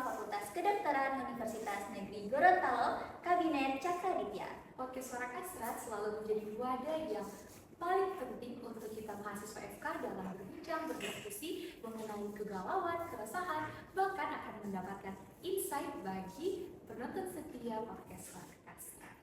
Fakultas Kedokteran Universitas Negeri Gorontalo, Kabinet Cakraditya. Podcast Suara Kasrat selalu menjadi wadah yang paling penting untuk kita mahasiswa FK dalam berbincang, berdiskusi mengenai kegalauan, keresahan, bahkan akan mendapatkan insight bagi penonton setia podcast Suara Kasrat.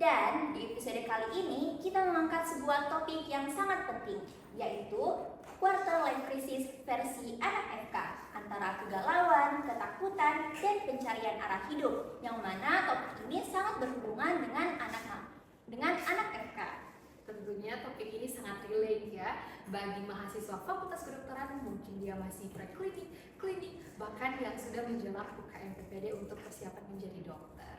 Dan di episode kali ini kita mengangkat sebuah topik yang sangat penting, yaitu quarter life crisis versi anak FK, antara kegalauan, ketakutan, dan pencarian arah hidup, yang mana topik ini sangat berhubungan dengan anak FK. Tentunya topik ini sangat relate ya bagi mahasiswa Fakultas Kedokteran, mungkin dia masih preklinik, klinik, bahkan yang sudah menjelang UKM PPD untuk persiapan menjadi dokter.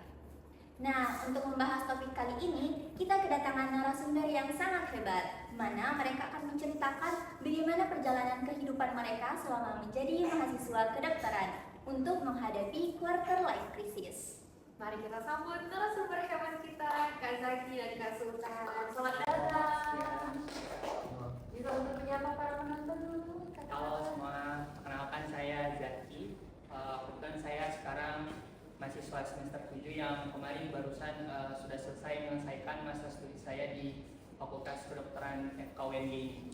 Nah, untuk membahas topik kali ini, kita kedatangan narasumber yang sangat hebat, di mana mereka akan menceritakan bagaimana perjalanan kehidupan mereka selama menjadi mahasiswa kedokteran untuk menghadapi quarter life crisis. Mari kita sambut narasumber hebat kita, Kak Zaki dan Kak Sultan. Selamat datang. Bisa untuk menyapa para penonton dulu. Halo semua, perkenalkan saya Zaki. Kebetulan saya sekarang mahasiswa semester 7 yang kemarin barusan sudah selesai menyelesaikan masa studi saya di Fakultas Kedokteran FKUNY ini.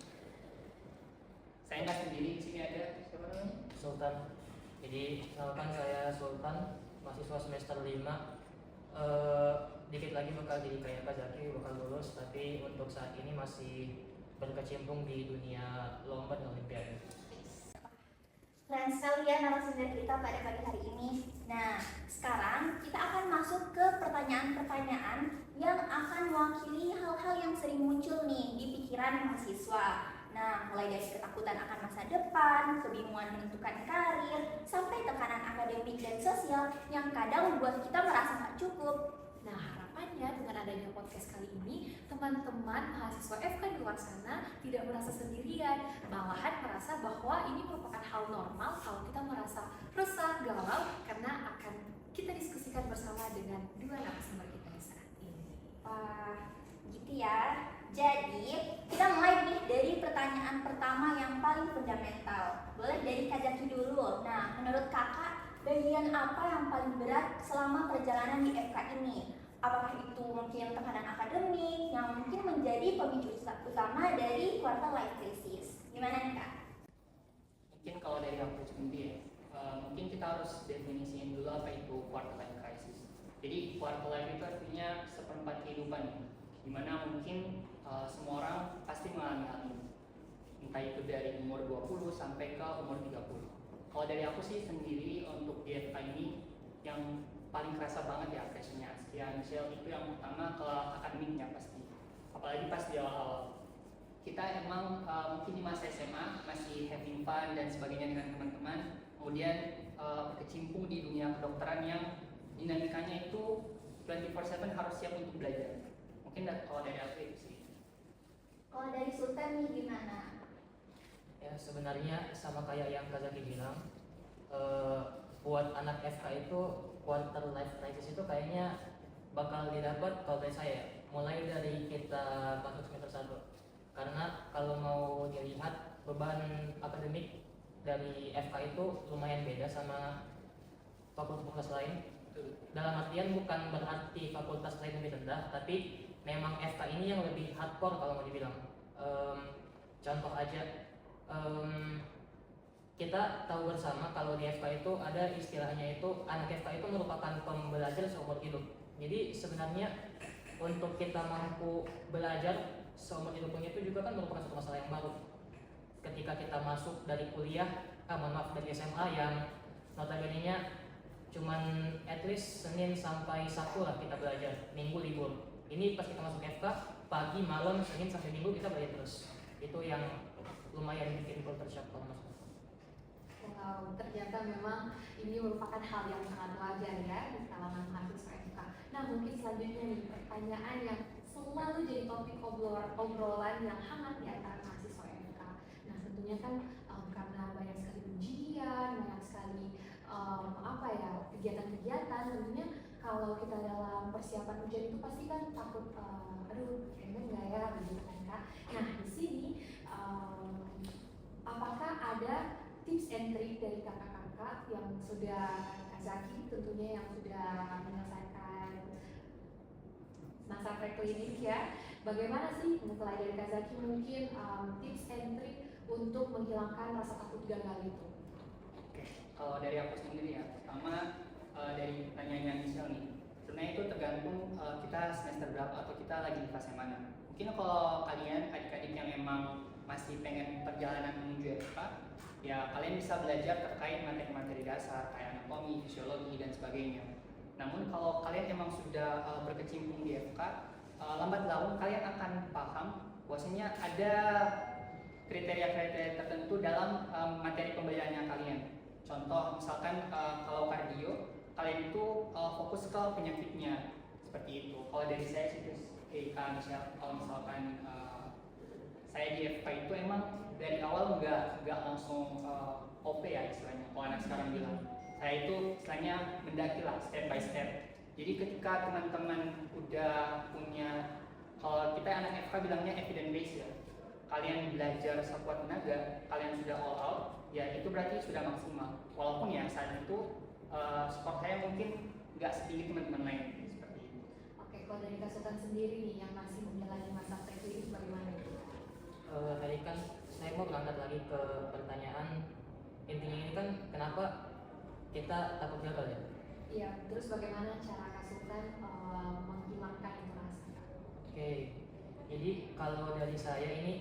Saya nggak sendiri, di sini ada siapa namanya? Sultan. Jadi kenalkan saya Sultan, mahasiswa semester 5. Dikit lagi bakal jadi kayak Kak Zaki, bakal lulus, tapi untuk saat ini masih berkecimpung di dunia lomba dan olimpiade. Keren sekali ya narasumber kita pada pagi hari ini. Nah, sekarang kita akan masuk ke pertanyaan-pertanyaan yang akan mewakili hal-hal yang sering muncul nih di pikiran mahasiswa. Nah, mulai dari ketakutan akan masa depan, kebingungan menentukan karir, sampai tekanan akademik dan sosial yang kadang membuat kita merasa nggak cukup. Nah, harapannya dengan adanya podcast kali ini, teman-teman mahasiswa FK di luar sana tidak merasa sendirian, malahan merasa bahwa ini merupakan hal normal kalau kita merasa resah, galau, karena akan kita diskusikan bersama dengan dua narasumber kita saat ini. Wah, gitu ya. Jadi, kita mulai nih dari pertanyaan pertama yang paling fundamental. Boleh dari Kak Zaki dulu. Nah, menurut kakak, bagian apa yang paling berat selama perjalanan di FK ini? Apakah itu mungkin tekanan akademik yang mungkin menjadi pemicu utama dari quarter life crisis? Gimana nih Kak? Mungkin kalau dari aku sendiri mungkin kita harus definisiin dulu apa itu quarter life crisis. Jadi quarter life itu artinya seperempat kehidupan ya, dimana mungkin semua orang pasti mengalami hal ini, entah itu dari umur 20 sampai ke umur 30. Kalau dari aku sih sendiri untuk di FK ini yang paling kerasa banget ya pressure-nya. Misal itu yang utama ke akademiknya pasti. Apalagi pas di awal-awal. Kita emang mungkin di masa SMA masih having fun dan sebagainya dengan teman-teman. Kemudian berkecimpung di dunia kedokteran yang dinamikanya itu 24/7 harus siap untuk belajar. Mungkin kalau dari aku itu sih. Kalau dari Sultan nih gimana? Ya sebenarnya sama kayak yang Kak Zaki bilang, buat anak FK itu quarter life crisis itu kayaknya bakal didapat kalau dari saya mulai dari kita masuk semester 1. Karena kalau mau dilihat beban akademik dari FK itu lumayan beda sama fakultas lain. Dalam artian bukan berarti fakultas lain lebih rendah, tapi memang FK ini yang lebih hardcore kalau mau dibilang. Contoh aja, kita tahu bersama kalau di FK itu ada istilahnya itu anak FK itu merupakan pembelajar seumur hidup. Jadi sebenarnya untuk kita mampu belajar seumur hidupnya itu juga kan merupakan satu masalah yang baru. Ketika kita masuk dari kuliah, dari SMA yang notabene-nya cuman at least Senin sampai Sabtu lah kita belajar, Minggu libur. Ini pas kita masuk FK, pagi, malam, Senin sampai Minggu kita belajar terus. Itu yang lumayan bikin culture shock kalau masuk. Wow, ternyata memang ini merupakan hal yang sangat wajar ya di kalangan mahasiswa FK. Nah, mungkin selanjutnya nih pertanyaan yang selalu jadi topik obrolan yang hangat di antara mahasiswa FK. Nah, tentunya kan karena banyak sekali ujian, banyak sekali kegiatan-kegiatan, tentunya kalau kita dalam persiapan ujian itu pasti kan takut, aduh, kayaknya enggak ya, begitu kan Kak. Nah, di sini apakah ada tips and trick dari kakak-kakak FK yang sudah Kazaki tentunya yang sudah menyelesaikan masa preklinik ya. Bagaimana sih mulai dari Kazaki mungkin tips and trick untuk menghilangkan rasa takut gagal itu? Oke, kalau dari aku sendiri ya, pertama dari pertanyaan Michelle nih, sebenarnya itu tergantung kita semester berapa atau kita lagi di fase mana. Mungkin kalau kalian adik-adik yang emang masih pengen perjalanan menuju FK, ya kalian bisa belajar terkait materi-materi dasar kayak anatomi, fisiologi dan sebagainya. Namun kalau kalian emang sudah berkecimpung di FK, lambat laun kalian akan paham bahwasanya ada kriteria-kriteria tertentu dalam materi pembelajarannya kalian. Contoh misalkan kalau kardio, kalian itu fokus ke penyakitnya seperti itu. Kalau dari saya sih misalnya kalau misalkan saya di FK itu emang dari awal nggak langsung OP ya istilahnya. Kalau anak sekarang bilang, saya itu istilahnya mendaki lah step by step. Jadi ketika teman-teman udah punya, kalau kita anak FK bilangnya evidence based ya, kalian belajar sekuat tenaga, kalian sudah all out, ya itu berarti sudah maksimal. Walaupun ya saat itu skor saya mungkin nggak setinggi teman-teman lain seperti itu. Oke, kalau dari Kak Sultan sendiri nih yang masih menjalani masa preklinik bagaimana itu? Tadi kan saya mau berangkat lagi ke pertanyaan intinya ini kan kenapa kita takut gagal ya? Iya, terus bagaimana cara Kak Sultan menghilangkan itu rasa? Oke, jadi kalau dari saya ini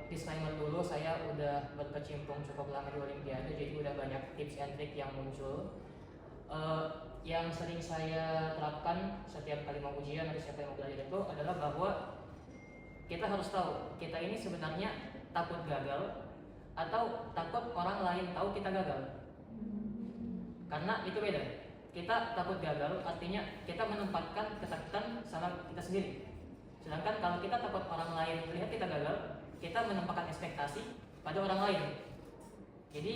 disclaimer dulu, saya udah berkecimpung cukup lama di Olimpiade, jadi udah banyak tips and trick yang muncul. Yang sering saya terapkan setiap kali mau ujian atau setiap kali mau belajar itu adalah bahwa kita harus tahu kita ini sebenarnya takut gagal atau takut orang lain tahu kita gagal. Karena itu beda. Kita takut gagal artinya kita menempatkan ketakutan sama kita sendiri. Sedangkan kalau kita takut orang lain melihat kita gagal, kita menempatkan ekspektasi pada orang lain. Jadi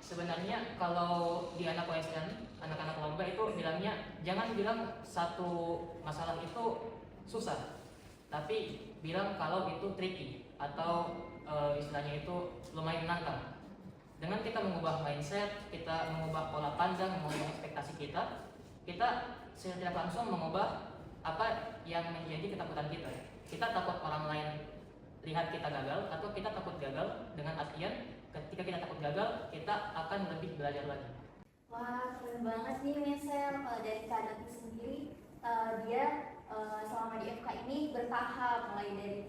sebenarnya kalau di anak OSN, anak-anak lomba itu bilangnya jangan bilang satu masalah itu susah, tapi bilang kalau itu tricky atau istilahnya itu lumayan menantang. Dengan kita mengubah mindset, kita mengubah pola pandang, mengubah ekspektasi kita secara tidak langsung mengubah apa yang menjadi ketakutan kita. Kita takut orang lain lihat kita gagal, atau kita takut gagal dengan artian ketika kita takut gagal, kita akan lebih belajar lagi. Wah, keren banget nih Michelle. Kalau dari Kak Dati sendiri, dia selama di FK ini bertahap, mulai dari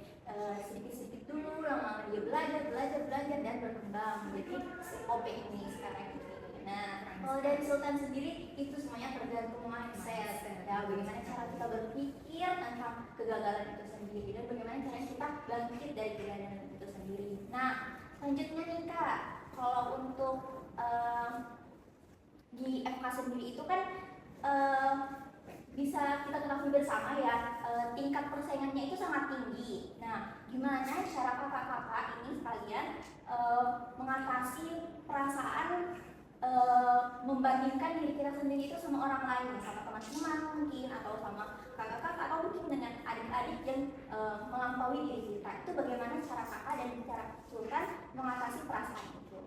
sedikit-sedikit dulu, lama-lama dia belajar dan berkembang menjadi OP ini sekarang ini. Nah, kalau dari Sultan sendiri itu semuanya tergantung mindset. Ya, bagaimana cara kita berpikir tentang kegagalan itu sendiri dan bagaimana cara kita bangkit dari kegagalan itu sendiri. Nah, selanjutnya nih Kak, kalau untuk di FK sendiri itu kan bisa kita ketahui bersama ya, tingkat persaingannya itu sangat tinggi. Nah, gimana cara kakak-kakak ini sekalian mengatasi perasaan membandingkan diri kita sendiri itu sama orang lain, sama teman-teman mungkin, atau sama kakak-kakak, atau mungkin dengan adik-adik yang melampaui diri kita. Itu bagaimana cara kakak dan cara Sultan mengatasi perasaan itu?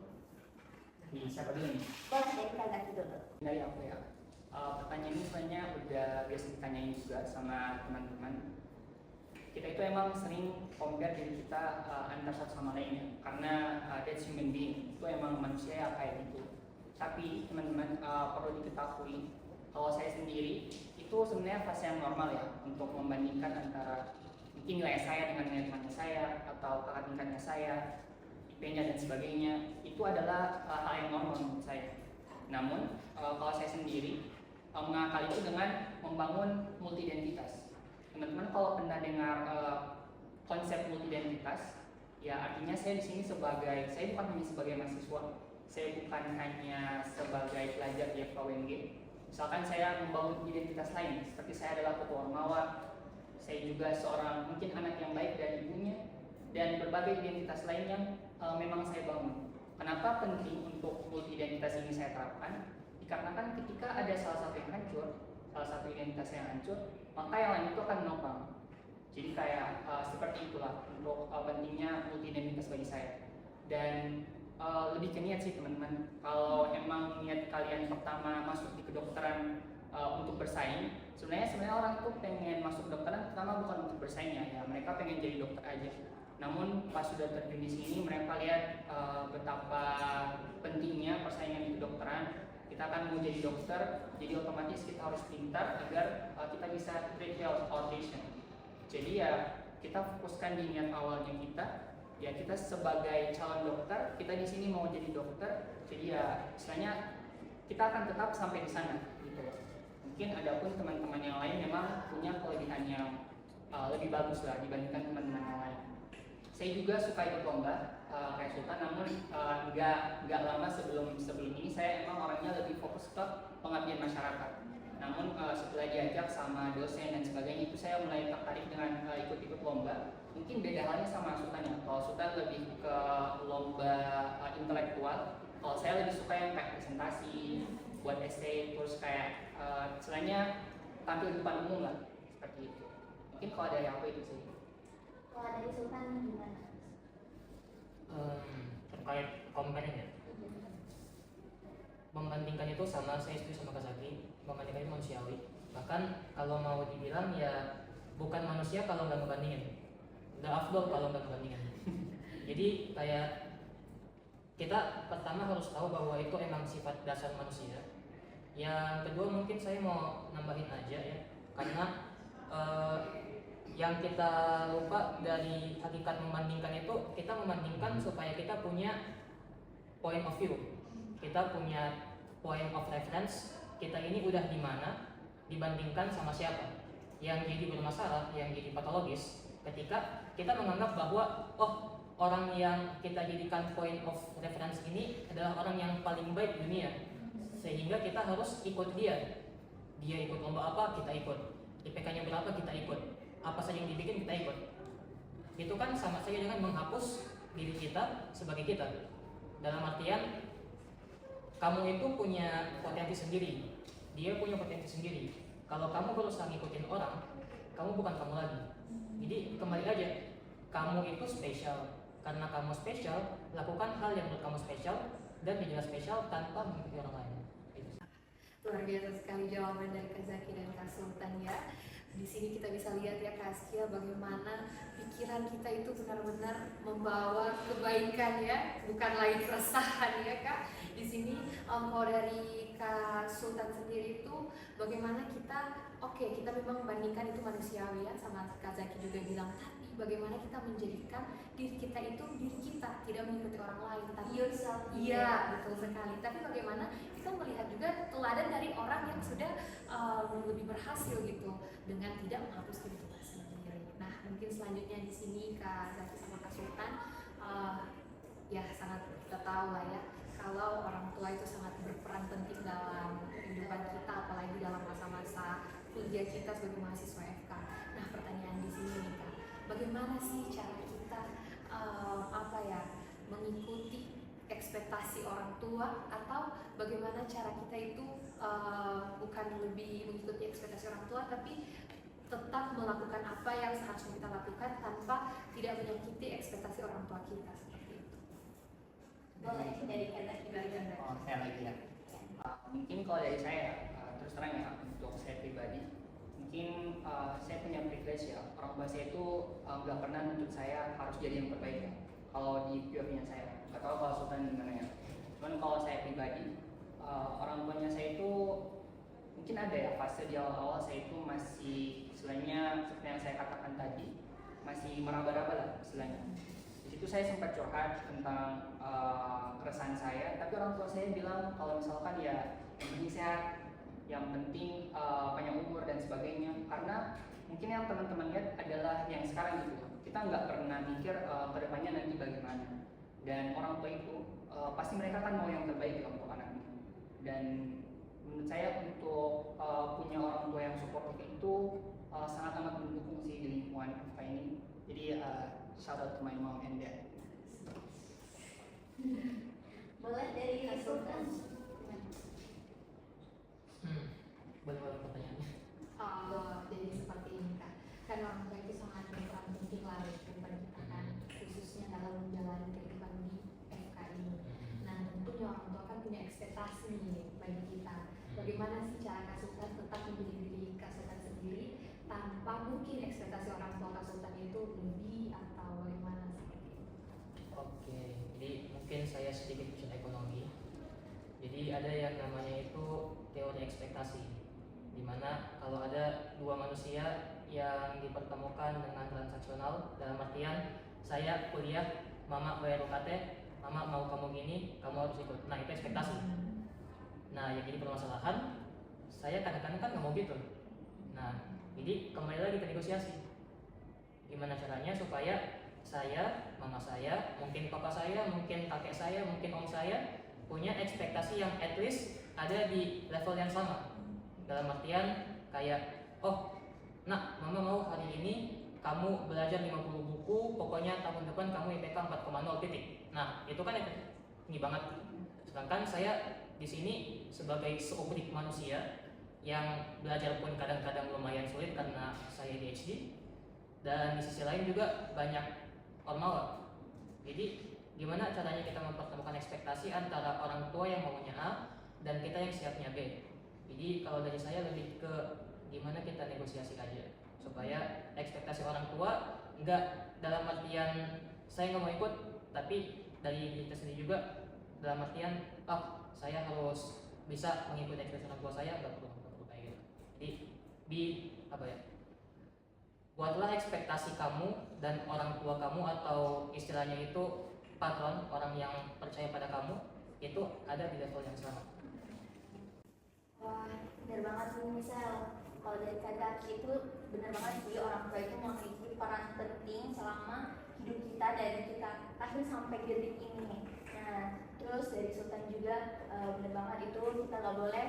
Nih, siapa dulu nih? Boleh dari kakak dulu. Dari aku ya. Pertanyaan ini sebenarnya udah biasa ditanyain juga sama teman-teman. Kita itu emang sering compare diri kita antar satu sama lain ya, karena that's human being, itu emang manusia ya kayak gitu. Tapi teman-teman perlu diketahui, kalau saya sendiri itu sebenarnya fase yang normal ya untuk membandingkan antara mungkin nilai saya dengan nilai teman saya atau kakak tingkatnya saya, IP-nya dan sebagainya. Itu adalah hal yang normal menurut saya. Namun kalau saya sendiri mengakali itu dengan membangun multi identitas. Teman-teman kalau pernah dengar konsep multi identitas, ya artinya saya di sini saya bukan hanya sebagai mahasiswa, saya bukan hanya sebagai pelajar di FKUNG. Misalkan saya membangun identitas lain, seperti saya adalah ketua ormawa, saya juga seorang mungkin anak yang baik dari ibunya, dan berbagai identitas lain yang memang saya bangun. Kenapa penting untuk multi identitas ini saya terapkan? Dikarenakan ketika ada salah satu yang hancur, salah satu identitas yang hancur, maka yang lain itu akan menopang. Jadi kayak seperti itulah untuk pentingnya multi identitas bagi saya. Dan lebih ke niat sih teman-teman. Kalau emang niat kalian pertama masuk di kedokteran untuk bersaing, sebenarnya orang tuh pengen masuk kedokteran pertama bukan untuk bersaing ya, mereka pengen jadi dokter aja. Namun pas sudah terjun di sini mereka lihat betapa pentingnya persaingan di kedokteran. Kita akan mau jadi dokter, jadi otomatis kita harus pintar agar kita bisa treat well our patient. Jadi ya kita fokuskan di niat awalnya kita. Ya kita sebagai calon dokter, kita di sini mau jadi dokter, jadi ya istilahnya kita akan tetap sampai di sana gitu. Mungkin ada pun teman-teman yang lain memang punya kelebihan yang lebih bagus lah dibandingkan teman-teman yang lain. Saya juga suka ikut lomba kayak Sultan, namun nggak lama sebelum ini saya emang orangnya lebih fokus ke pengabdian masyarakat. Namun setelah diajak sama dosen dan sebagainya itu saya mulai tertarik dengan ikut-ikut lomba. Mungkin beda halnya sama Sultan ya. Kalau Sultan lebih ke lomba intelektual, kalau saya lebih suka yang kayak presentasi, buat essay, terus kayak istilahnya tampil di depan umum lah seperti itu. Mungkin kalau dari aku itu sih. Kalau dari Sultan gimana? Terkait companion ya, membandingkan itu sama, saya setuju sama Kazaki, membandingkan itu manusiawi. Bahkan kalau mau dibilang ya bukan manusia kalau nggak membandingin, nggak afdol kalau nggak membandingin. Jadi kayak kita pertama harus tahu bahwa itu emang sifat dasar manusia. Yang kedua mungkin saya mau nambahin aja ya, karena yang kita lupa dari hakikat membandingkan itu, kita membandingkan supaya kita punya point of view, kita punya point of reference, kita ini udah di mana dibandingkan sama siapa. Yang jadi bermasalah, yang jadi patologis ketika kita menganggap bahwa orang yang kita jadikan point of reference ini adalah orang yang paling baik di dunia, sehingga kita harus ikut dia ikut lomba apa kita ikut, IPK-nya berapa kita ikut, apa saja yang dibikin kita ikut. Itu kan sama saja dengan menghapus diri kita sebagai kita. Dalam artian kamu itu punya potensi sendiri, dia punya potensi sendiri. Kalau kamu berusaha ngikutin orang, kamu bukan kamu lagi. Jadi kembali aja, kamu itu spesial. Karena kamu spesial, lakukan hal yang menurut kamu spesial dan menjadi spesial tanpa mengikuti orang lain. Luar biasa sekali jawaban dari Kak Zaki dan Kak Sultan ya. Di sini kita bisa lihat ya Kak Askia bagaimana pikiran kita itu benar-benar membawa kebaikan ya, bukan lagi keresahan ya Kak. Di sini kalau dari Kak Sultan sendiri itu bagaimana kita kita memang membandingkan itu manusiawi ya, sama Kak Zaki juga bilang, tapi bagaimana kita menjadikan diri kita itu diri kita, tidak mengikuti orang lain, tapi Yourself. iya betul sekali. Tapi bagaimana kita melihat juga teladan dari orang yang sudah lebih berhasil gitu dengan tidak menghapus diri kita sendiri. Nah mungkin selanjutnya di sini Kak Zaki sama Kak Sultan ya sangat kita tahu lah ya kalau orang tua itu sangat berperan penting dalam kehidupan kita, apalagi dalam masa-masa kuliah kita sebagai mahasiswa FK. Nah pertanyaan di sini nih Kak, bagaimana sih cara kita mengikuti ekspektasi orang tua, atau bagaimana cara kita itu bukan lebih mengikuti ekspektasi orang tua tapi tetap melakukan apa yang seharusnya kita lakukan tanpa tidak menyakiti ekspektasi orang tua kita, seperti itu. Boleh dari kata kita. Oh, saya lagi ya. Mungkin kalau dari saya terus terang ya, untuk saya pribadi mungkin saya punya privilege ya, orang tua saya itu nggak pernah nuntut saya harus jadi yang terbaik ya. Kalau di pure-nya saya, nggak tahu kalau Sultan gimana ya. Cuman kalau saya pribadi, orang tuanya saya itu mungkin ada ya fase di awal-awal saya itu masih istilahnya seperti yang saya katakan tadi, masih meraba-raba lah istilahnya. Di situ saya sempat curhat tentang keresahan saya, tapi orang tua saya bilang kalau misalkan ya yang penting sehat, yang penting panjang umur dan sebagainya. Karena mungkin yang teman-teman lihat adalah yang sekarang gitu, kita nggak pernah mikir kedepannya nanti bagaimana. Dan orang tua itu pasti mereka kan mau yang terbaik ya untuk anaknya. Dan menurut saya untuk punya orang tua yang support itu sangat amat mendukung sih di lingkungan FK ini. Jadi shout out to my mom and dad. Boleh dari Sultan. Boleh pertanyaannya. Jadi seperti ini Kak, kan orang tua itu sangat berperan penting lah di kehidupan kita kan, khususnya dalam menjalani kehidupan di FK ini. mungkin ekspektasi orang tua Kak Sultan itu lebih atau bagaimana seperti itu? Oke, jadi mungkin saya sedikit bicara ekonomi. Jadi ada yang namanya itu teori ekspektasi, di mana kalau ada dua manusia yang dipertemukan dengan transaksional, dalam artian saya kuliah, mama bayar UKT, mama mau kamu gini, kamu harus ikut. Nah itu ekspektasi. Nah yang jadi permasalahan, saya kadang-kadang kan nggak mau gitu. Nah jadi kembali lagi ke negosiasi. Gimana caranya supaya saya, mama saya, mungkin papa saya, mungkin kakek saya, mungkin om saya punya ekspektasi yang at least ada di level yang sama. Dalam artian kayak, oh nak, mama mau hari ini kamu belajar 50 buku, pokoknya tahun depan kamu IPK 4,0 titik. Nah itu kan tinggi banget. Sedangkan saya di sini sebagai seubrik manusia yang belajar pun kadang-kadang lumayan sulit karena saya ADHD, dan di sisi lain juga banyak ormawa. Jadi gimana caranya kita mempertemukan ekspektasi antara orang tua yang maunya A dan kita yang siapnya B. Jadi kalau dari saya lebih ke gimana kita negosiasi aja supaya ekspektasi orang tua nggak dalam artian saya nggak mau ikut, tapi dari kita sendiri juga dalam artian saya harus bisa mengikuti ekspektasi orang tua saya, nggak perlu kayak gitu. Jadi apa ya, buatlah ekspektasi kamu dan orang tua kamu, atau istilahnya itu patron, orang yang percaya pada kamu, itu ada di level yang sama. Wah, benar banget nih misal kalau dari Kak Zaki itu benar banget sih, orang tua itu memiliki peran penting selama hidup kita dari kita lahir sampai detik ini. Nah, terus dari Sultan juga benar banget itu kita nggak boleh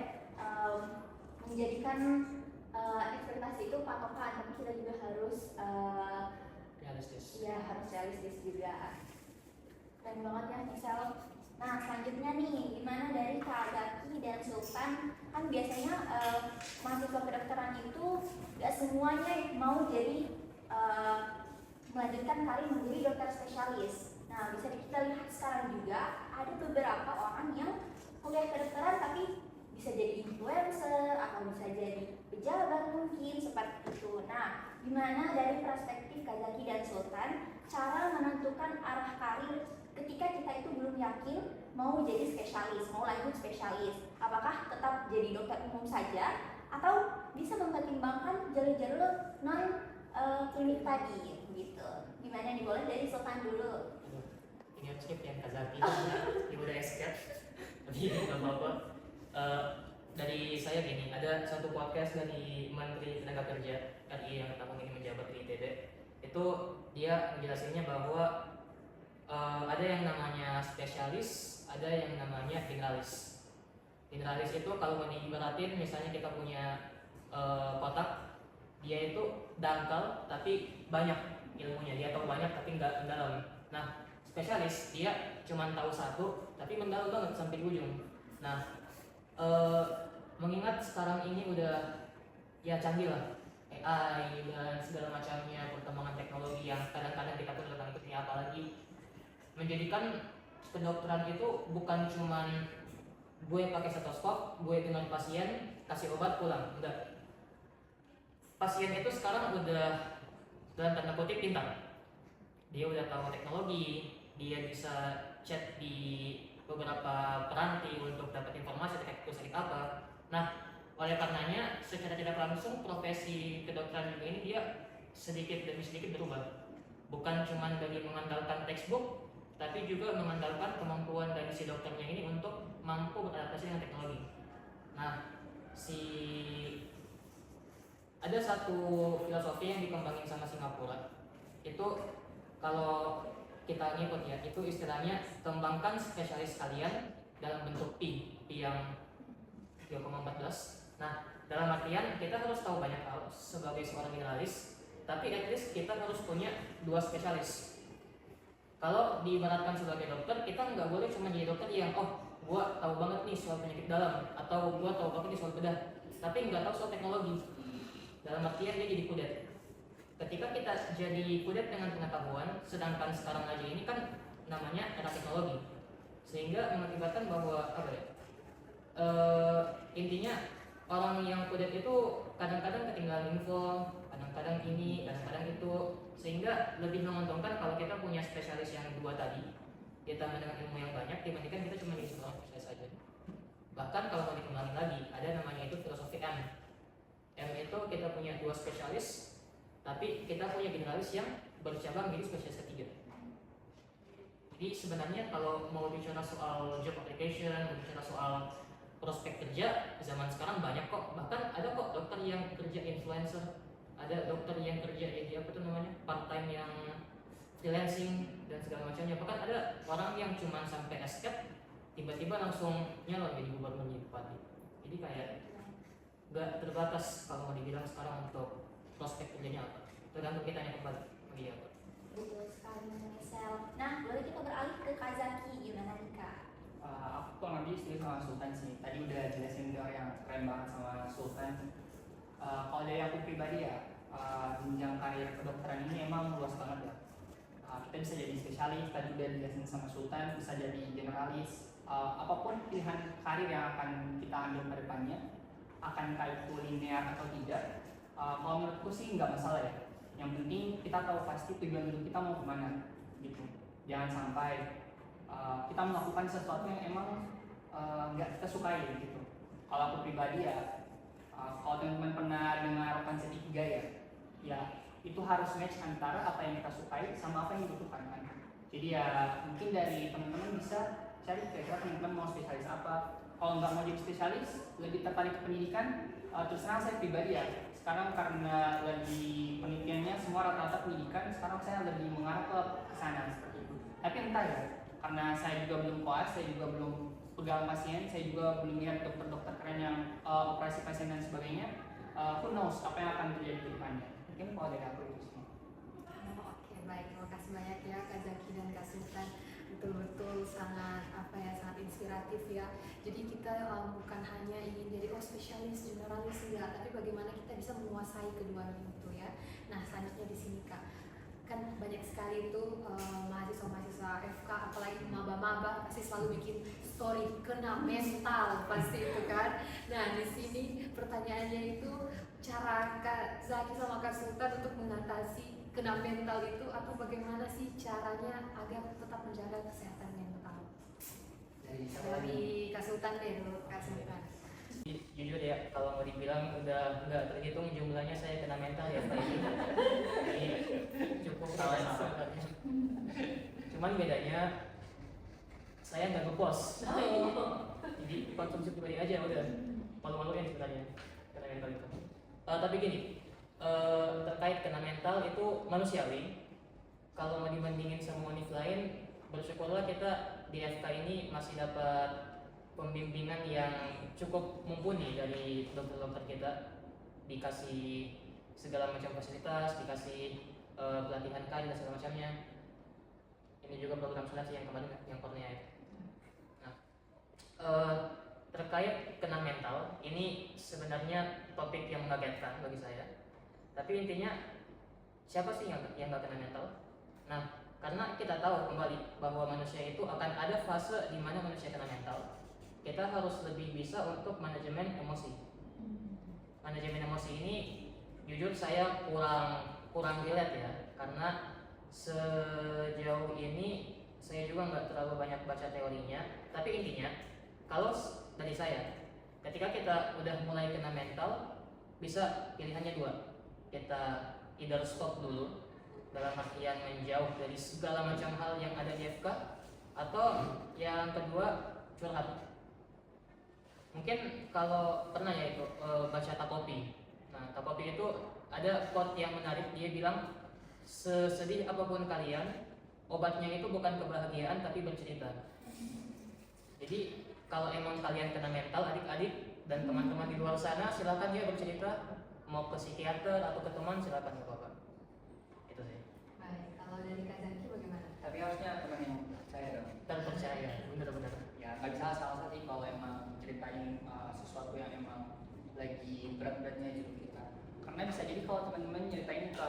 menjadikan ekspektasi itu patokan, tapi kita juga harus Realistis. ya harus realistis juga. Keren banget ya misal. Nah selanjutnya nih, gimana dari Kak Zaki dan Sultan? Kan biasanya mahasiswa kedokteran itu gak semuanya mau jadi melanjutkan karir menjadi dokter spesialis. Nah bisa kita lihat sekarang juga ada beberapa orang yang kuliah kedokteran tapi bisa jadi influencer atau bisa jadi pejabat mungkin seperti itu. Nah, gimana dari perspektif Kak Zaki dan Sultan cara menentukan arah karir ketika kita itu belum yakin mau jadi spesialis, mau lanjut spesialis? Apakah tetap jadi dokter umum saja atau bisa mempertimbangkan jalur-jalur non klinik tadi gitu? Gimana nih, boleh dari Sultan dulu? Ini skrip yang Kak Zaki ibu udah escape, tapi nggak apa-apa. Dari saya gini, ada satu podcast dari Menteri Tenaga Kerja RI yang tahun ini menjabat di ITB. Itu dia menjelasinnya bahwa ada yang namanya spesialis, ada yang namanya generalis. Generalis itu kalau mau diibaratin, misalnya kita punya kotak, dia itu dangkal tapi banyak ilmunya, dia tahu banyak tapi nggak mendalam. Nah, spesialis dia cuma tahu satu tapi mendalam banget sampai ujung. Nah, mengingat sekarang ini udah ya canggih lah, AI dan segala macamnya, perkembangan teknologi yang kadang-kadang kita pun nggak ikutnya, apalagi menjadikan kedokteran itu bukan cuman gue pakai stetoskop, gue dengan pasien kasih obat pulang, enggak. Pasien itu sekarang udah dalam tanda kutip pintar, dia udah tahu teknologi, dia bisa chat di beberapa peranti untuk dapat informasi terkait sakit apa. Nah, oleh karenanya secara tidak langsung profesi kedokteran juga ini dia sedikit demi sedikit berubah. Bukan cuma dari mengandalkan textbook, tapi juga mengandalkan kemampuan dari si dokternya ini untuk mampu beradaptasi dengan teknologi. Nah, ada satu filosofi yang dikembangin sama Singapura. Itu kalau kita ngikut ya, itu istilahnya kembangkan spesialis kalian dalam bentuk P yang 3,14. Nah, dalam artian kita harus tahu banyak hal sebagai seorang generalis, tapi at least kita harus punya 2 spesialis. Kalau diibaratkan sebagai dokter, kita nggak boleh cuma jadi dokter yang gua tahu banget nih soal penyakit dalam, atau gua tahu banget nih soal bedah, tapi nggak tahu soal teknologi. Dalam artian dia jadi kudet. Ketika kita jadi kudet dengan pengetahuan, sedangkan sekarang aja ini kan namanya era teknologi, sehingga mengakibatkan bahwa intinya orang yang kudet itu kadang-kadang ketinggalan info, kadang-kadang ini, kadang-kadang itu, sehingga lebih menguntungkan kalau kita punya spesialis yang dua tadi, ditambah dengan ilmu yang banyak dibandingkan kita cuma jadi seorang spesialis saja. Bahkan kalau mau dikembangin lagi, ada namanya itu filosofi M. M itu kita punya dua spesialis, tapi kita punya generalis yang bercabang menjadi spesialis ketiga. Jadi sebenarnya kalau mau bicara soal job application, mau bicara soal prospek kerja, zaman sekarang banyak kok. Bahkan ada kok dokter yang kerja influencer, ada dokter yang kerja apa tuh namanya, part time yang freelancing dan segala macamnya. Bahkan ada orang yang cuma sampai escape tiba-tiba langsung nyalon jadi gubernur, jadi bupati. Jadi kayak nggak terbatas kalau mau dibilang sekarang untuk prospek kerjanya apa, tergantung kita yang kembali bagi apa. Betul sekali Sel. Nah, lalu kita beralih ke Kak Zaki, gimana nih Kak? Aku kurang lebih setuju sama Sultan sih. Tadi udah jelasin teori yang keren banget sama Sultan. Kalau dari aku pribadi ya, jenjang karir kedokteran ini emang luas banget ya. Kita bisa jadi spesialis, tadi udah dijelasin sama Sultan, bisa jadi generalis. Apapun pilihan karir yang akan kita ambil ke depannya, akan kayak itu linear atau tidak, kalau menurutku sih nggak masalah ya. Yang penting kita tahu pasti tujuan hidup kita mau kemana gitu. Jangan sampai kita melakukan sesuatu yang emang nggak kita sukai gitu. Kalau aku pribadi ya, kalau teman-teman pernah dengar konsep ikigai ya itu harus match antara apa yang kita sukai sama apa yang dibutuhkan kan. Jadi ya mungkin dari teman-teman bisa cari kira-kira teman-teman mau spesialis apa. Kalau nggak mau jadi spesialis, lebih tertarik ke pendidikan, terus terang saya pribadi ya. Sekarang karena lagi penelitiannya semua rata-rata pendidikan, sekarang saya lebih mengarah ke sana seperti itu. Tapi entah ya, karena saya juga belum koas, saya juga belum pegang pasien, saya juga belum lihat dokter-dokter keren yang operasi pasien dan sebagainya. Who knows apa yang akan terjadi di depannya. Mungkin kalau dari aku itu sih. Oke, baik. Terima kasih banyak ya Kak Zaki dan Kak Sultan. Betul-betul sangat sangat inspiratif ya. Jadi kita bukan hanya ingin jadi spesialis, generalis enggak, tapi bagaimana kita bisa menguasai keduanya itu ya. Nah, selanjutnya di sini Kak, kan banyak sekali itu mahasiswa-mahasiswa FK, apalagi maba-maba pasti selalu bikin story kena mental pasti itu kan. Nah, di sini pertanyaannya itu cara Kak Zaki sama Kak Sultan untuk mengatasi kena mental itu, atau bagaimana sih caranya agar tetap menjaga kesehatan mental? Dari Kak Sultan deh dulu, Kak Sultan. Jujur ya, kalau mau dibilang udah nggak terhitung jumlahnya saya kena mental ya Pak. Jadi cukup salah sebenarnya. Cuman bedanya saya nggak ngepost. Jadi konsumsi pribadi aja udah, malu-maluin sebenarnya kena mental itu. Tapi gini, terkait kena mental itu manusiawi. Kalau mau dibandingin sama univ lain, bersyukurlah kita di FK ini masih dapat pembimbingan yang cukup mumpuni dari dokter-dokter kita, dikasih segala macam fasilitas, dikasih pelatihan kain dan segala macamnya. Ini juga program sunat yang kemarin yang kornea itu. Nah, terkait kena mental, ini sebenarnya topik yang mengagetkan bagi saya. Tapi intinya siapa sih yang nggak kena mental? Nah, karena kita tahu kembali bahwa manusia itu akan ada fase di mana manusia kena mental. Kita harus lebih bisa untuk manajemen emosi. Manajemen emosi ini jujur saya kurang relate ya, karena sejauh ini saya juga nggak terlalu banyak baca teorinya. Tapi intinya kalau dari saya, ketika kita udah mulai kena mental, bisa pilihannya dua. Kita either stop dulu, dalam artian menjauh dari segala macam hal yang ada di FK, atau yang kedua curhat. Mungkin kalau pernah ya itu baca Tapopi. Nah, Tapopi itu ada quote yang menarik, dia bilang sesedih apapun kalian, obatnya itu bukan kebahagiaan tapi bercerita. Jadi kalau emang kalian kena mental, adik-adik dan teman-teman di luar sana, silakan dia bercerita, mau ke psikiater atau ke teman silakan, nggak apa-apa. Itu sih. Baik, kalau dari Kak Zaki bagaimana? Tapi harusnya teman yang percaya dong. Terpercaya, benar-benar. Ya nggak bisa salah sih kalau emang ceritain sesuatu yang emang lagi berat-beratnya di hidup kita. Karena bisa jadi kalau teman-teman nyeritain ke,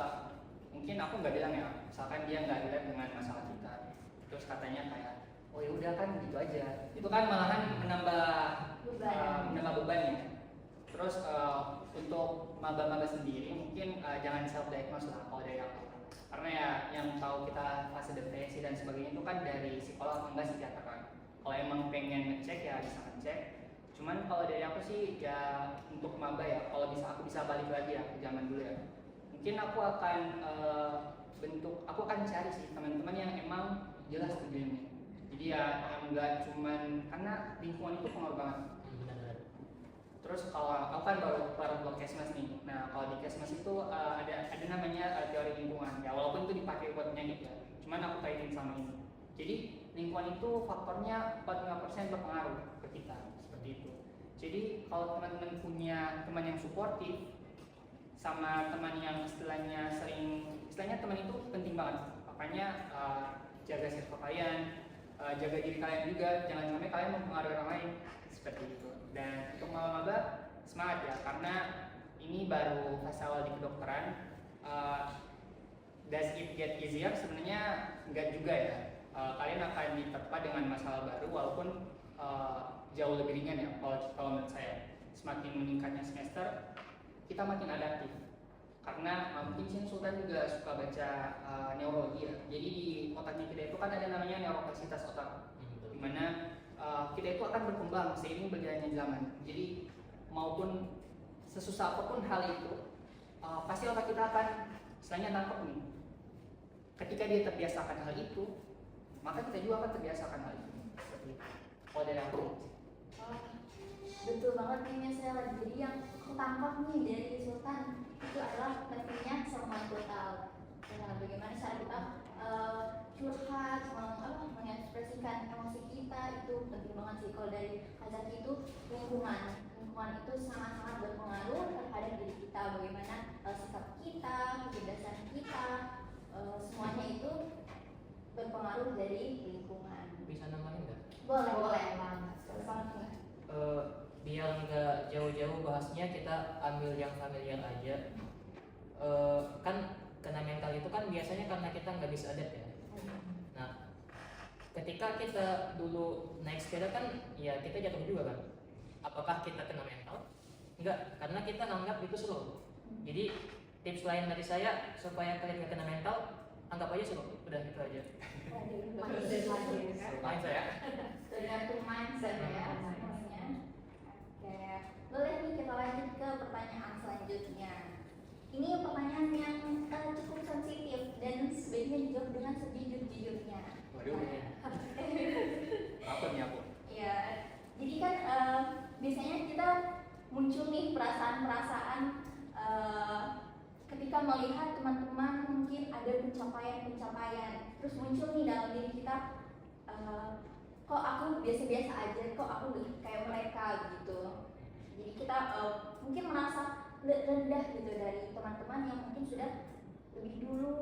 mungkin aku nggak bilang ya, misalkan dia nggak relate dengan masalah kita, terus katanya kayak, oh ya udah kan gitu aja. Itu kan malahan menambah beban ya. Terus untuk maba-maba sendiri mungkin jangan self diagnose lah kalau dari aku. Karena ya yang tahu kita fase depresi dan sebagainya itu kan dari psikolog atau enggak psikiater kan. Kalau emang pengen ngecek ya bisa ngecek. Cuman kalau dari aku sih ya untuk maba ya, kalau bisa aku bisa balik lagi ya ke zaman dulu ya. Mungkin aku akan aku akan cari sih teman-teman yang emang jelas tujuannya. Jadi ya yang enggak cuman karena lingkungan itu pengaruh banget. Benar-benar. Terus kalau aku kan baru blog Kesmas nih. Nah kalau di Kesmas itu ada namanya teori lingkungan. Ya walaupun itu dipakai buat penyakit ya. Cuman aku kaitin sama ini. Jadi lingkungan itu faktornya 45% berpengaruh ke kita seperti itu. Jadi kalau teman-teman punya teman yang suportif sama teman yang istilahnya teman itu penting banget. Makanya jaga circle kalian, jaga diri kalian juga, jangan sampai kalian mempengaruhi orang lain seperti itu. Dan untuk maba-maba semangat ya, karena ini baru fase awal di kedokteran. Does it get easier? Sebenarnya enggak juga ya. Kalian akan diterpa dengan masalah baru walaupun jauh lebih ringan ya kalau menurut saya. Semakin meningkatnya semester, kita makin adaptif. Karena mungkin Shin Sultan juga suka baca neurologi ya. Jadi di otaknya kita itu kan ada namanya neuroplastisitas otak, di mana kita itu akan berkembang seiring berjalannya zaman. Jadi maupun sesusah apapun hal itu, pasti otak kita akan istilahnya nangkep nih. Ketika dia terbiasakan hal itu, maka kita juga akan terbiasakan hal itu. Seperti itu. Kalau dari aku. Betul banget nih Mas Sel. Jadi yang aku tangkap nih dari Sultan itu adalah pentingnya sama total. Nah, bagaimana cara kita curhat, mengekspresikan emosi kita itu penting banget sih. Kalau dari Kazaki itu lingkungan itu sangat-sangat berpengaruh terhadap diri kita. Bagaimana sikap kita, kecerdasan kita, semuanya itu berpengaruh dari lingkungan. Bisa nambahin nggak? Boleh banget. Boleh banget nggak? Biar nggak jauh-jauh bahasnya, kita ambil yang familiar aja. Kan kena mental itu kan biasanya karena kita nggak bisa adapt ya. Nah, ketika kita dulu naik sepeda kan ya kita jatuh juga kan. Apakah kita kena mental? Enggak, karena kita nganggap itu slow. Jadi tips lain dari saya supaya kalian nggak kena mental, anggap aja slow. Udah gitu aja. Main saya. Tergantung mindset ya semuanya. Oke, boleh nih kita lanjut ke pertanyaan selanjutnya. Ini pertanyaan yang cukup sensitif dan sebaiknya dijawab dengan sejujur-jujurnya. Waduh. Apa nih aku? Ya, jadi kan biasanya kita muncul nih perasaan-perasaan ketika melihat teman-teman mungkin ada pencapaian, terus muncul nih dalam diri kita, kok aku biasa-biasa aja, kok aku kayak mereka gitu. Jadi kita mungkin merasa rendah gitu dari teman-teman yang mungkin sudah lebih dulu,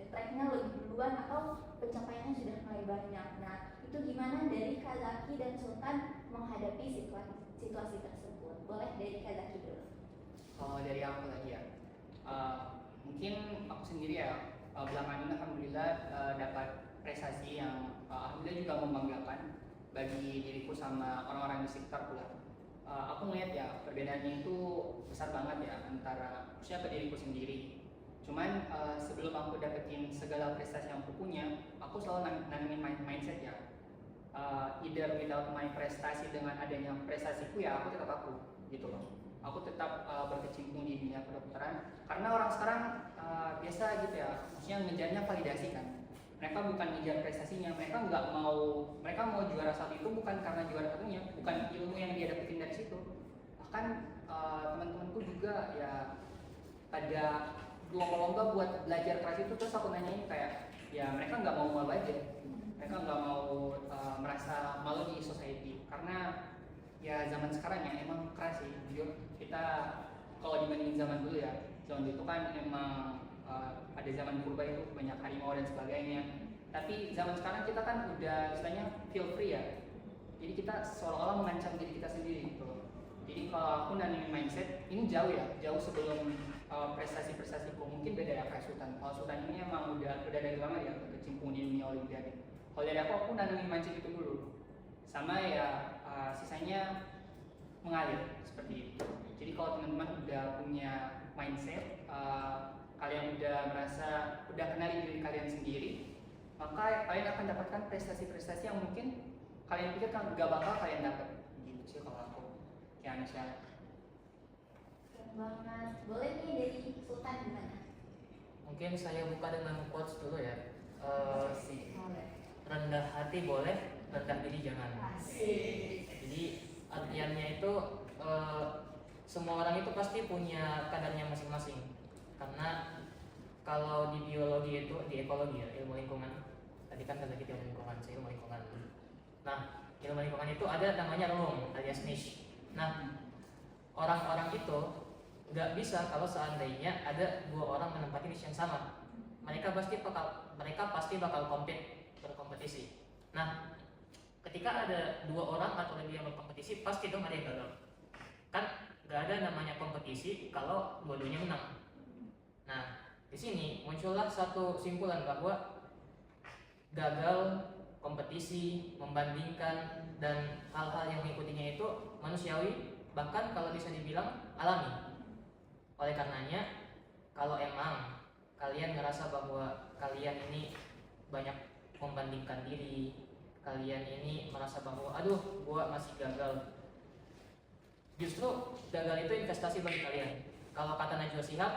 tracknya lebih duluan atau pencapaiannya sudah mulai banyak. Nah, itu gimana dari Kazaki dan Sultan menghadapi situasi tersebut? Boleh dari Kazaki dulu. Kalau dari aku lagi ya, mungkin aku sendiri ya belakangan ini alhamdulillah dapat prestasi yang alhamdulillah juga membanggakan bagi diriku sama orang-orang di sekitar pula. Aku melihat ya perbedaannya itu besar banget ya antara siapa diriku sendiri. Cuman sebelum aku dapetin segala prestasi yang aku punya, aku selalu nanamin mindset ya. Either without my prestasi, dengan adanya prestasiku ya aku tetap aku gitu loh. Aku tetap berkecimpung di dunia kedokteran karena orang sekarang biasa gitu ya, maksudnya ngejarnya validasi kan. Mereka bukan ngejar prestasinya, mereka mau juara satu itu bukan karena juara satunya, bukan ilmu yang dia dapetin dari situ. Bahkan teman-temanku juga ya pada lomba-lomba buat belajar keras itu, terus aku nanyain kayak ya mereka nggak mau belajar, mereka nggak mau merasa malu di society karena ya zaman sekarang ya emang keras sih jujur. Kita kalau dibandingin zaman dulu ya, zaman dulu itu kan emang ada zaman purba itu banyak harimau dan sebagainya. Tapi zaman sekarang kita kan udah istilahnya feel free ya. Jadi kita seolah-olah mengancam diri kita sendiri gitu. Jadi kalau aku nanamin mindset ini jauh sebelum prestasi-prestasiku. Mungkin beda ya kayak Sultan. Kalau Sultan ini emang udah dari lama ya berkecimpung di dunia olimpiade. Kalau dari aku nanamin mindset itu dulu. Sama ya sisanya mengalir seperti itu. Jadi kalau kalau teman-teman udah punya mindset, kalian udah merasa udah kenali diri kalian sendiri, maka kalian akan dapatkan prestasi-prestasi yang mungkin kalian pikir kan gak bakal kalian dapat. Gitu sih kalau aku. Ya Aisyah. Keren banget. Boleh nih dari Sultan gimana? Mungkin saya buka dengan quotes dulu ya. Boleh. Rendah hati boleh, rendah diri jangan. Asik. Jadi artiannya itu semua orang itu pasti punya kadarnya masing-masing. Karena kalau di biologi itu, di ekologi ya, ilmu lingkungan. Tadi kan kata kita ilmu lingkungan, saya ilmu lingkungan. Nah, ilmu lingkungan itu ada namanya relung alias niche. Nah, orang-orang itu nggak bisa kalau seandainya ada dua orang menempati niche yang sama. Mereka pasti bakal berkompetisi. Nah, ketika ada dua orang atau lebih yang berkompetisi, pasti dong ada yang gagal. Kan nggak ada namanya kompetisi kalau dua-duanya menang. Nah, di sini muncullah satu simpulan bahwa gagal, kompetisi, membandingkan, dan hal-hal yang mengikutinya itu manusiawi, bahkan kalau bisa dibilang alami. Oleh karenanya, kalau emang kalian ngerasa bahwa kalian ini banyak membandingkan diri, kalian ini merasa bahwa aduh gua masih gagal, justru gagal itu investasi bagi kalian. Kalau kata Najwa Shihab,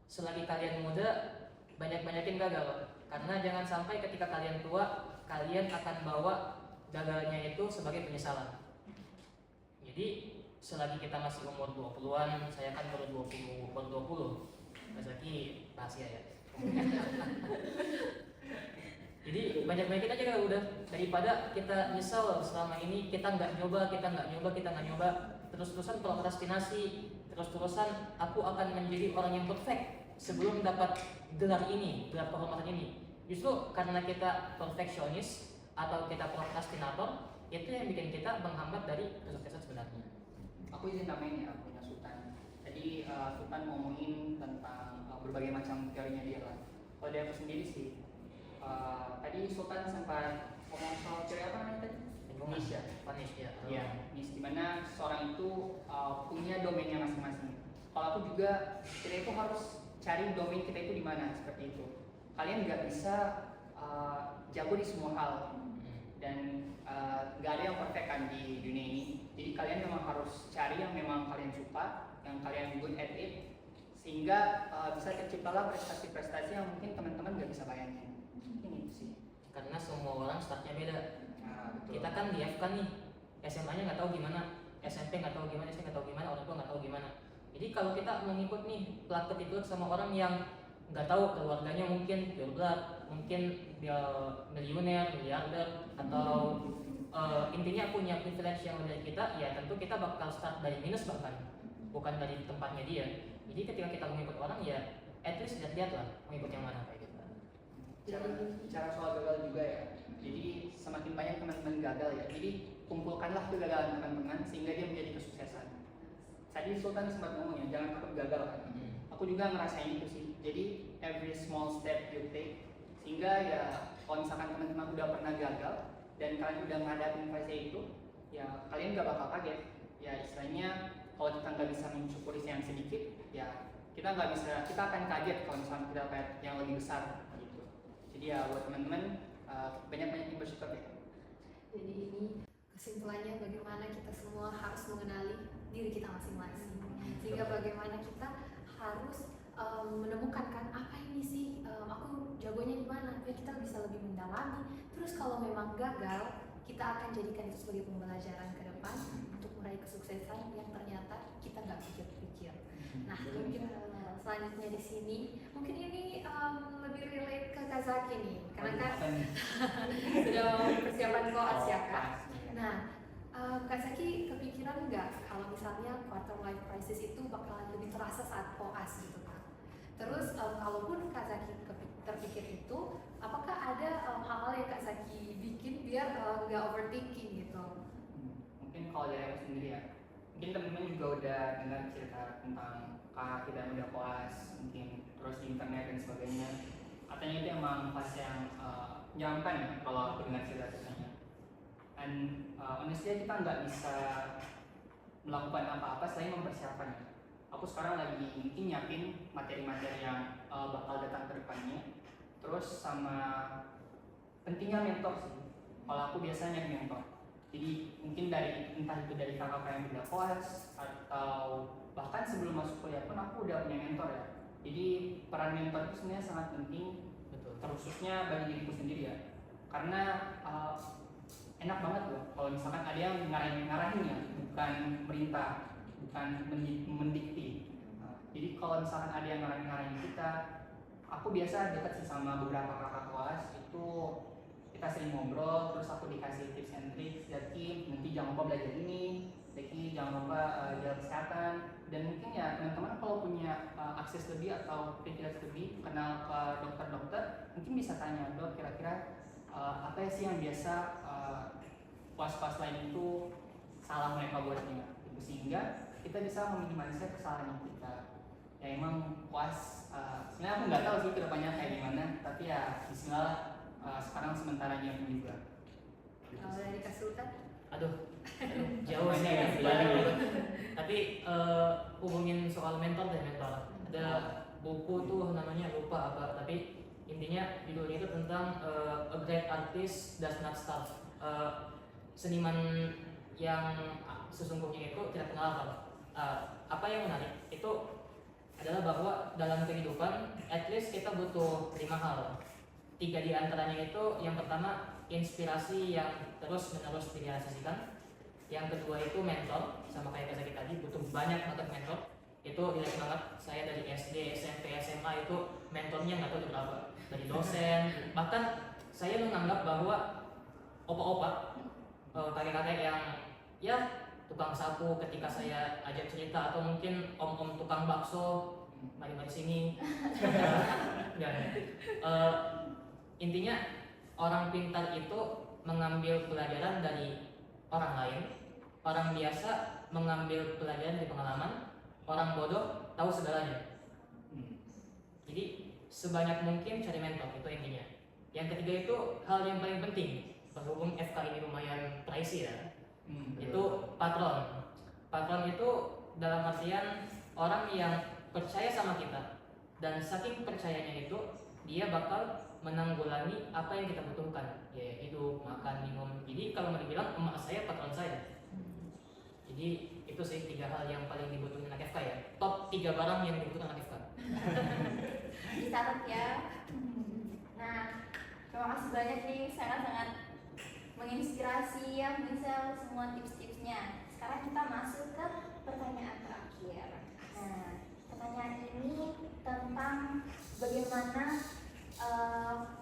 selagi kalian muda, banyak-banyakin gagal. Karena jangan sampai ketika kalian tua, kalian akan bawa gagalnya itu sebagai penyesalan. Jadi selagi kita masih umur 20-an, saya kan baru 20. Rezeki rahasia ya. Jadi banyak-banyakin aja kalau udah, daripada kita nyesel selama ini kita nggak nyoba, terus-terusan prokrastinasi, terus-terusan aku akan menjadi orang yang perfect sebelum dapat gelar ini, gelar kehormatan ini. Justru karena kita perfeksionis atau kita prokrastinator, itu yang bikin kita menghambat dari kesuksesan sebenarnya. Aku izin tambahin ya, punya Sultan. Tadi Sultan ngomongin tentang berbagai macam teorinya dia lah. Kalau dari aku sendiri sih, tadi Sultan sempat ngomong soal teori apa namanya tadi? Niche ya? Niche ya. Iya, niche dimana seorang itu punya domainnya masing-masing. Kalau aku juga, kita itu harus cari domain kita itu di mana, seperti itu. Kalian nggak bisa jago di semua hal, dan nggak ada yang perfect kan di dunia ini. Jadi kalian memang harus cari yang memang kalian suka, yang kalian good at it, sehingga bisa terciptalah prestasi-prestasi yang mungkin teman-teman nggak bisa bayangin. Ini sih. Karena semua orang startnya beda. Betul. Kita kan di FK nih, SMA-nya nggak tahu gimana, SMP nggak tahu gimana, SD nggak tahu gimana, orang tua nggak tahu gimana. Jadi kalau kita mau ngikut nih, ikut sama orang yang nggak tahu keluarganya mungkin pure blood, mungkin dia miliuner, miliarder, atau intinya punya privilege yang dari kita, ya tentu kita bakal start dari minus bahkan, bukan dari tempatnya dia. Jadi ketika kita mengikut orang, ya at least lihat lah mengikut yang mana kayak gitu. Cara soal gagal juga ya. Jadi semakin banyak teman-teman gagal ya. Jadi kumpulkanlah kegagalan teman-teman sehingga dia menjadi kesuksesan. Tadi Sultan sempat ngomong ya, jangan takut gagal kan. Aku juga ngerasain itu sih. Jadi every small step you take, sehingga ya kalau misalkan teman-teman udah pernah gagal dan kalian udah ngadapin fase itu, ya kalian gak bakal kaget. Ya istilahnya kalau kita nggak bisa mensyukuri yang sedikit, ya kita akan kaget kalau misalkan kita dapat yang lebih besar gitu. Jadi ya buat teman-teman banyak-banyak yang bersyukur ya. Jadi ini kesimpulannya bagaimana kita semua harus mengenali diri kita masing-masing, sehingga bagaimana kita harus menemukan kan apa ini sih aku jagonya di mana, ya kita bisa lebih mendalami. Terus kalau memang gagal, kita akan jadikan itu sebagai pembelajaran ke depan untuk meraih kesuksesan yang ternyata kita nggak pikir-pikir. Nah, mungkin selanjutnya di sini mungkin ini lebih relate ke Kazaki nih, karena kan sudah persiapan koas ya Kak. Nah, Kazaki kepikiran nggak kalau misalnya quarter life crisis itu bakalan lebih terasa saat koas gitu Kak? Terus kalaupun Kazaki terpikir itu, apakah ada hal-hal yang Kazaki bikin biar nggak overthinking gitu? Mungkin kalau dari aku sendiri ya, mungkin teman-teman juga udah dengar cerita tentang kakak kita udah koas, mungkin terus di internet dan sebagainya. Katanya itu emang fase yang menyeramkan ya kalau aku dengar cerita-ceritanya. Dan honestly kita nggak bisa melakukan apa-apa selain mempersiapkannya. Aku sekarang lagi mungkin nyiapin materi-materi yang bakal datang ke depannya. Terus sama pentingnya mentor sih. Kalau aku biasanya mentor. Jadi mungkin dari entah itu dari kakak yang udah koas atau bahkan sebelum masuk kuliah pun aku udah punya mentor ya. Jadi peran mentor itu sebenarnya sangat penting, Betul. terkhususnya bagi diriku sendiri ya. Karena enak banget loh kalau misalkan ada yang ngarahin ya, bukan merintah, bukan mendikti. Jadi kalau misalkan ada yang ngarahin kita, aku biasa dekat sih sama beberapa kakak kelas itu, kita sering ngobrol, terus aku dikasih tips and tricks. Zaki nanti jangan lupa belajar ini, Zaki jangan lupa jaga kesehatan. Dan mungkin ya teman-teman kalau punya akses lebih atau privilege lebih kenal ke dokter-dokter, mungkin bisa tanya, dok kira-kira apa sih yang biasa kelas-kelas lain itu salah mereka buatnya, gitu. Sehingga kita bisa meminimalisir kesalahan kita. Ya emang puas, sebenarnya aku nggak tahu sih kedepannya kayak gimana, tapi ya bismillah sekarang sementara nyiapin juga. Kalau dari Kak Sultan? Aduh, jauh ini ya. Tapi hubungin soal mentor dan mentor. Ada buku tuh namanya lupa apa, tapi intinya judulnya itu tentang a great artist does not starve. Seniman yang sesungguhnya itu tidak kenal hafal. Apa yang menarik itu adalah bahwa dalam kehidupan at least kita butuh 5 hal. 3 di antaranya itu, yang pertama inspirasi yang terus menerus direalisasikan, yang kedua itu mentor, sama kayak Kak tadi butuh banyak banget mentor. Itu relate banget, saya dari SD, SMP, SMA itu mentornya nggak tahu berapa, dari dosen. Bahkan saya menganggap bahwa opa-opa, kakek-kakek yang ya tukang sapu ketika saya ajak cerita, atau mungkin om-om tukang bakso, mari-mari sini. Dan intinya orang pintar itu mengambil pelajaran dari orang lain, orang biasa mengambil pelajaran dari pengalaman, orang bodoh tahu segalanya. Jadi sebanyak mungkin cari mentor, itu intinya. Yang ketiga itu hal yang paling penting, berhubung FK ini lumayan pricey ya, itu patron. Patron itu dalam artian orang yang percaya sama kita, dan saking percayanya itu dia bakal menanggulangi apa yang kita butuhkan, ya hidup, makan, minum. Jadi kalau mau dibilang emak saya patron saya. Jadi itu sih 3 hal yang paling dibutuhkan anak FK ya. Top 3 barang yang dibutuhkan anak FK. Dicatat ya. Nah, terima kasih banyak nih, sangat-sangat menginspirasi ya misal semua tips-tipsnya. Sekarang kita masuk ke pertanyaan terakhir. Nah, pertanyaan ini tentang bagaimana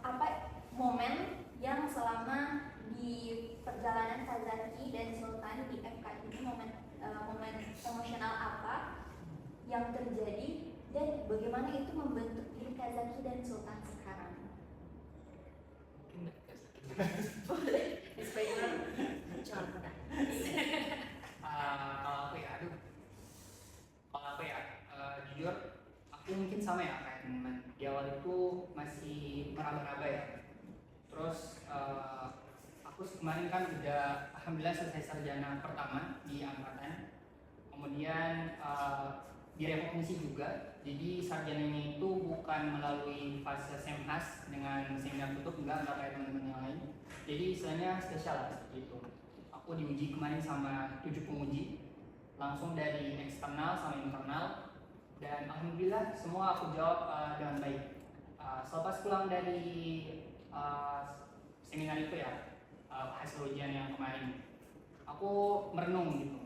apa momen yang selama di perjalanan Kazaki dan Sultan di FK ini, momen emosional apa yang terjadi dan bagaimana itu membentuk diri Kazaki dan Sultan sekarang. Boleh disclaimer. Kalau aku ya, jujur aku mungkin sama ya kayak teman. Di awal itu masih meraba-raba ya. Terus aku kemarin kan udah alhamdulillah selesai sarjana pertama di angkatan. Kemudian direkognisi juga. Jadi sarjananya itu bukan melalui fase semhas dengan seminar tutup, enggak kayak teman-teman yang lain. Jadi istilahnya spesial lah seperti itu. Aku diuji kemarin sama 7 penguji, langsung dari eksternal sama internal, dan alhamdulillah semua aku jawab dengan baik. Selepas pulang dari seminar itu ya, hasil ujian yang kemarin, aku merenung gitu.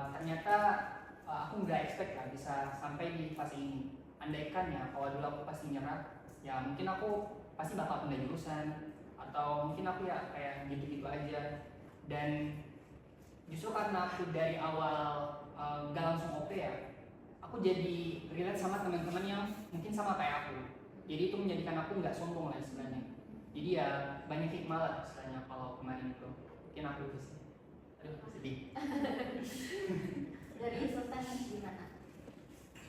Ternyata aku nggak expect lah bisa sampai di fase ini. Andaikan ya kalau dulu aku pasti nyerah, ya mungkin aku pasti bakal pindah jurusan, atau mungkin aku ya kayak gitu-gitu aja. Dan justru karena aku dari awal gak langsung OP ya, aku jadi relate sama teman-teman yang mungkin sama kayak aku. Jadi itu menjadikan aku nggak sombong lah istilahnya. Jadi ya banyak hikmah lah istilahnya kalau kemarin itu. Mungkin aku itu sih. Aduh sedih. Dari Sultan gimana?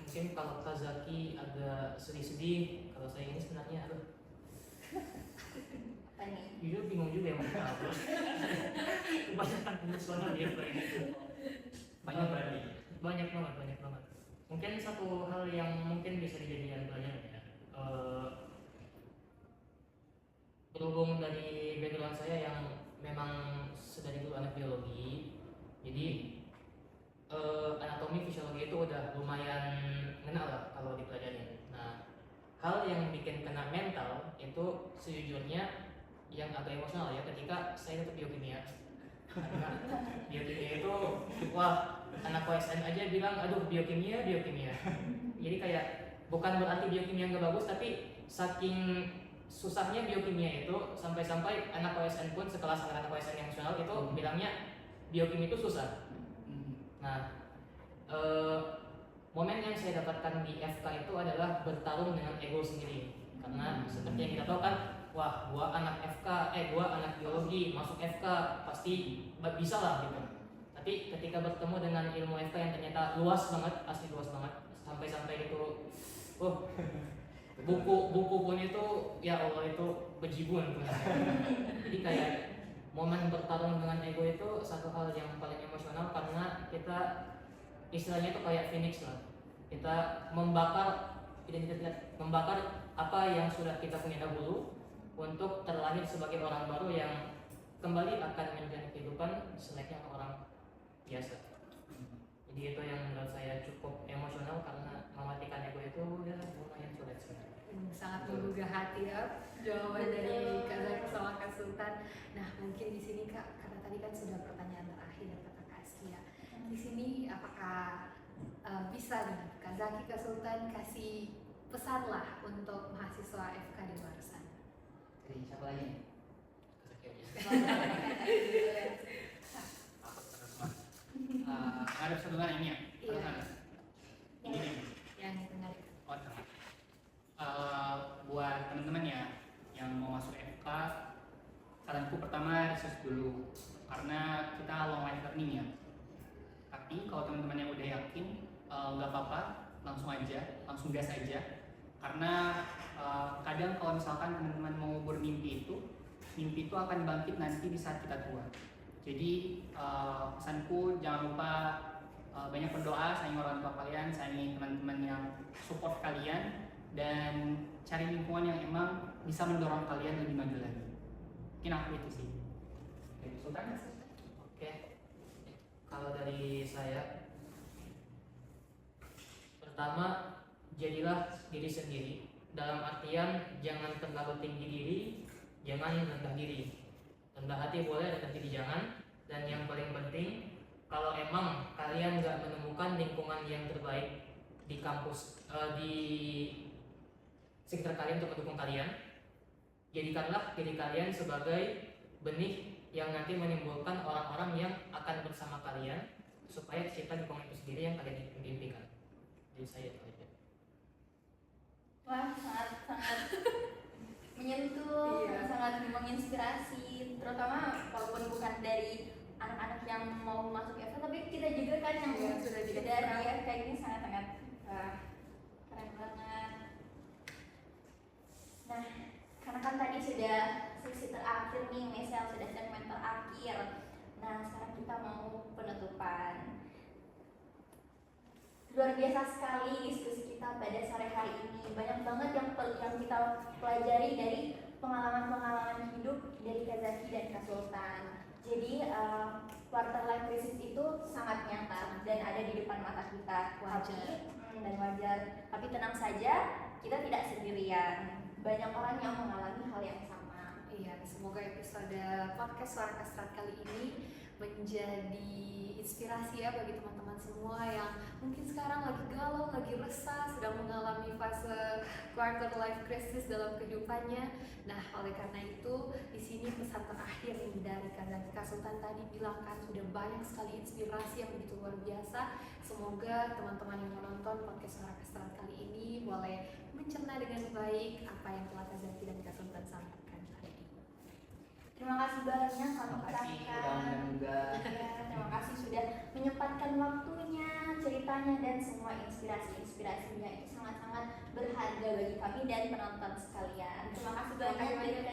Mungkin kalau Kazaki agak sedih-sedih, kalau saya ini sebenarnya aduh, Apa nih? jujur bingung juga yang mau apa. Kebanyakan emosional dia ini. Banyak berarti. Banyak banget. Mungkin satu hal yang mungkin bisa dijadikan pelajaran ya. Berhubung dari background saya yang memang sedari dulu anak biologi, jadi anatomi fisiologi itu udah lumayan kenal lah kalau dipelajarin. Nah, hal yang bikin kena mental itu sejujurnya yang agak emosional ya ketika saya tetap biokimia. Karena biokimia itu wah, anak OSN aja bilang aduh biokimia. Jadi kayak bukan berarti biokimia nggak bagus, tapi saking susahnya biokimia itu sampai-sampai anak OSN pun sekelas anak OSN yang nasional itu bilangnya biokimia itu susah. Nah, momen yang saya dapatkan di FK itu adalah bertarung dengan ego sendiri. Karena seperti yang kita tahu kan, wah gua anak FK, gua anak biologi, masuk FK pasti bisa lah gitu. Tapi ketika bertemu dengan ilmu FK yang ternyata luas banget, asli luas banget, sampai-sampai itu, buku pun itu, ya Allah itu bejibun. Jadi kayak momen bertarung dengan ego itu satu hal yang paling emosional karena kita istilahnya itu kayak phoenix lah. Kita membakar apa yang sudah kita punya dahulu untuk terlahir sebagai orang baru yang kembali akan menjalani kehidupan selayaknya orang biasa. Jadi itu yang menurut saya cukup emosional karena mematikan ego itu ya lumayan sulit sebenarnya. Sangat menggugah hati ya jawaban dari Kak Zaki sama Kak Sultan. Nah mungkin di sini Kak, karena tadi kan sudah pertanyaan terakhir dari Kak Askia. Di sini apakah bisa nih Kak Zaki, Kak Sultan kasih pesan lah untuk mahasiswa FK di luar sana? Dari siapa lagi? Ada satu ini ya? Iya. Ini nih. Yang tengah. Oh, tengah. Buat teman-teman ya yang mau masuk FK, saranku pertama research dulu karena kita long life learning ya. Tapi kalau teman-teman yang udah yakin, nggak apa-apa, langsung gas aja. Karena kadang kalau misalkan teman-teman mau bermimpi mimpi itu akan bangkit nanti di saat kita tua. Jadi pesanku jangan lupa banyak berdoa, sayangi orang tua kalian, sayangi teman-teman yang support kalian, dan cari lingkungan yang emang bisa mendorong kalian lebih maju lagi. Mungkin aku itu sih. Dari Sultan? Oke. Kalau dari saya, pertama jadilah diri sendiri. Dalam artian jangan terlalu tinggi diri, jangan rendah diri. Rendah hati boleh, rendah diri jangan. Dan yang paling penting, kalau emang kalian nggak menemukan lingkungan yang terbaik di kampus, di sekitar kalian untuk mendukung kalian, jadikanlah diri kalian sebagai benih yang nanti menimbulkan orang-orang yang akan bersama kalian supaya tercipta lingkungan itu sendiri yang kalian impikan. Jadi saya itu aja. Wah, sangat menyentuh, Iya. sangat menginspirasi, terutama walaupun bukan dari anak-anak yang mau masuk FK, tapi kita juga kan yang Iya, sudah jadi dari FK ini sangat-sangat keren banget. Nah, karena kan tadi sudah sesi terakhir nih, Michelle, sudah segmen terakhir. Nah, sekarang kita mau penutupan. Luar biasa sekali diskusi kita pada sore hari ini. Banyak banget yang kita pelajari dari pengalaman-pengalaman hidup dari Kak Zaki dan Kak Sultan. Jadi quarter life crisis itu sangat nyata dan ada di depan mata kita. Wajar. Dan wajar. Tapi tenang saja, kita tidak sendirian. Banyak orang yang mengalami hal yang sama. Iya, semoga episode podcast Suara Kastrat kali ini menjadi inspirasi ya bagi teman-teman semua yang mungkin sekarang lagi galau, lagi resah, sedang mengalami fase quarter life crisis dalam kehidupannya. Nah, oleh karena itu di sini pesan terakhir nih dari Kak Sultan tadi bilang kan sudah banyak sekali inspirasi yang begitu luar biasa. Semoga teman-teman yang menonton podcast Suara Kastrat kali ini boleh mencerna dengan baik apa yang telah Kak Zaki dan Kak Sultan sampaikan hari ini. Terima kasih banyak kami Terima kasih ucapkan. udah undang-undang. Ya, terima kasih sudah menyempatkan waktunya, ceritanya, dan semua inspirasi-inspirasinya. Itu sangat-sangat berharga bagi kami dan penonton sekalian. Terima kasih banyak.